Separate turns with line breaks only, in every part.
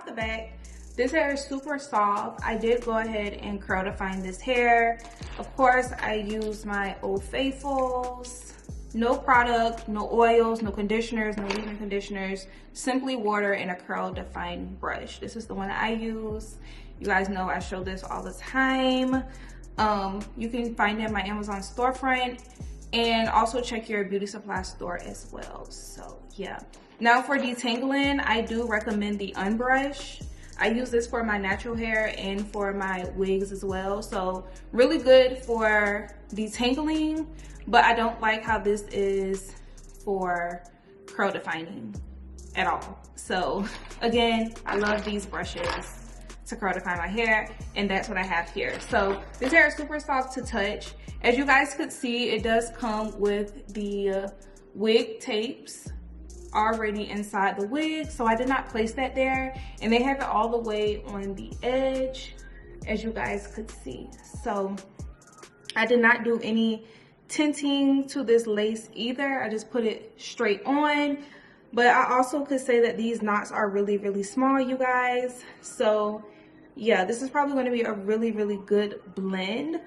the back, this hair is super soft. I did go ahead and curl define this hair. Of course, I use my Old Faithfuls. No product, no oils, no conditioners, no leave-in conditioners. Simply water and a curl define brush. This is the one I use. You guys know I show this all the time. You can find it in my Amazon storefront, and also check your beauty supply store as well. So yeah. Now for detangling, I do recommend the Unbrush. I use this for my natural hair and for my wigs as well. So really good for detangling, but I don't like how this is for curl defining at all. So again, I love these brushes to curl define my hair, and that's what I have here. So this hair is super soft to touch. As you guys could see, it does come with the wig tapes already inside the wig, so I did not place that there, and they have it all the way on the edge, as you guys could see. So I did not do any tinting to this lace either. I just put it straight on. But I also could say that these knots are really small, you guys. So yeah, this is probably going to be a really good blend.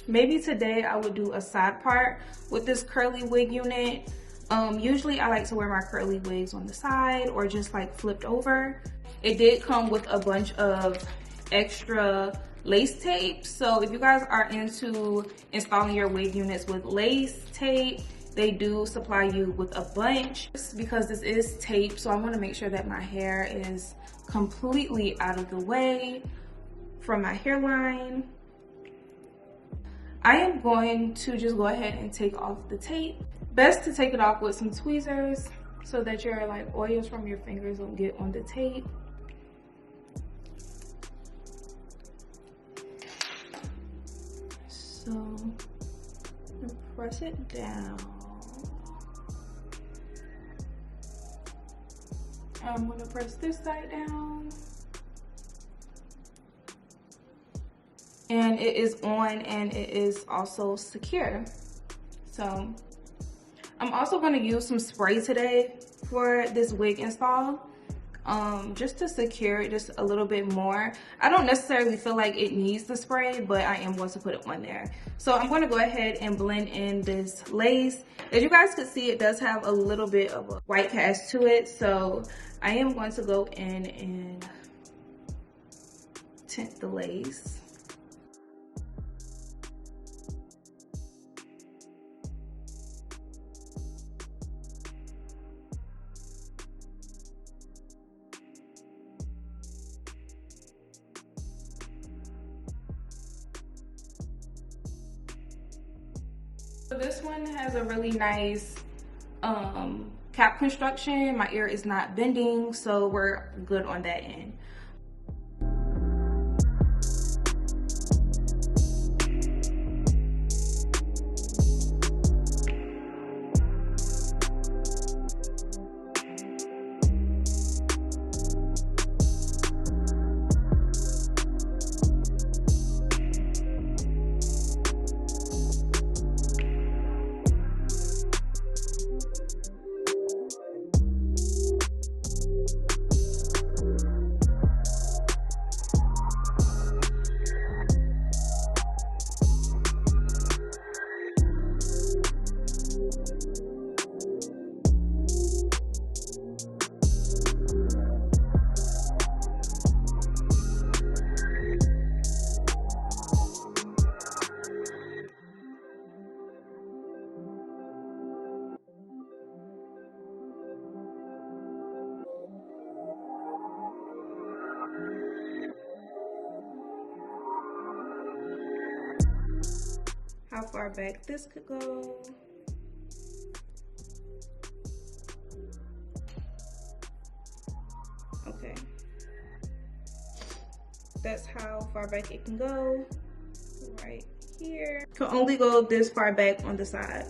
Maybe today I would do a side part with this curly wig unit. Usually I like to wear my curly wigs on the side or just like flipped over. It did come with a bunch of extra lace tape. So if you guys are into installing your wig units with lace tape, they do supply you with a bunch. Because this is tape, so I want to make sure that my hair is completely out of the way from my hairline. I am going to just go ahead and take off the tape. Best to take it off with some tweezers so that your like oils from your fingers don't get on the tape. So press it down. I'm gonna press this side down. And it is on, and it is also secure. So I'm also gonna use some spray today for this wig install, just to secure it just a little bit more. I don't necessarily feel like it needs the spray, but I am going to put it on there. So I'm going to go ahead and blend in this lace. As you guys can see, it does have a little bit of a white cast to it. So I am going to go in and tint the lace. So this one has a really nice cap construction. My ear is not bending, so we're good on that end. How far back this could go. Okay. That's how far back it can go. Right here. Can only go this far back on the side.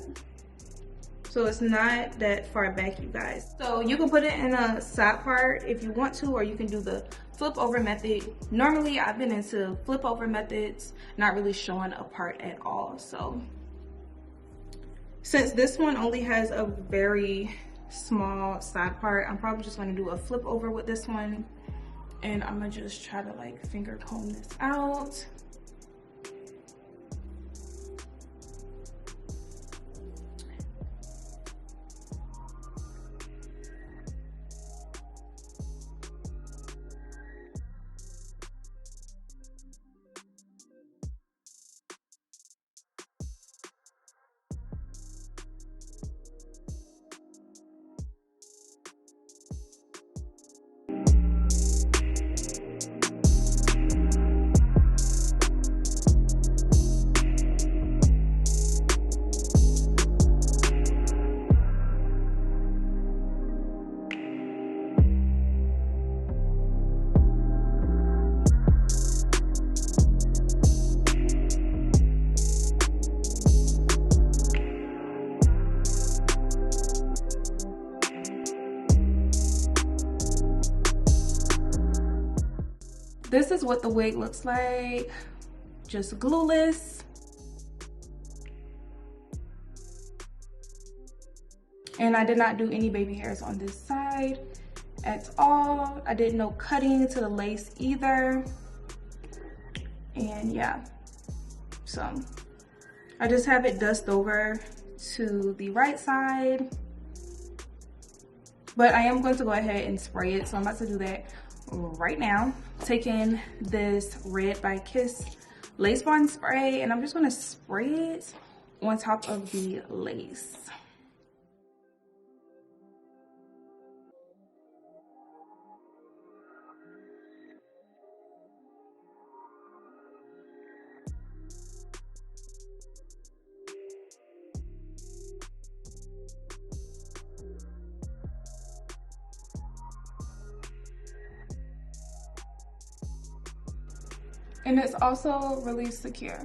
So it's not that far back, you guys. So you can put it in a side part if you want to, or you can do the flip over method. Normally I've been into flip over methods, not really showing a part at all. So since this one only has a very small side part. I'm probably just gonna do a flip over with this one, and I'm gonna just try to like finger comb this out. This is what the wig looks like, just glueless. And I did not do any baby hairs on this side at all. I did no cutting to the lace either. And yeah, so I just have it dust over to the right side. But I am going to go ahead and spray it, so I'm about to do that right now. Taking this Red by Kiss lace bond spray, and I'm just gonna spray it on top of the lace. And it's also really secure.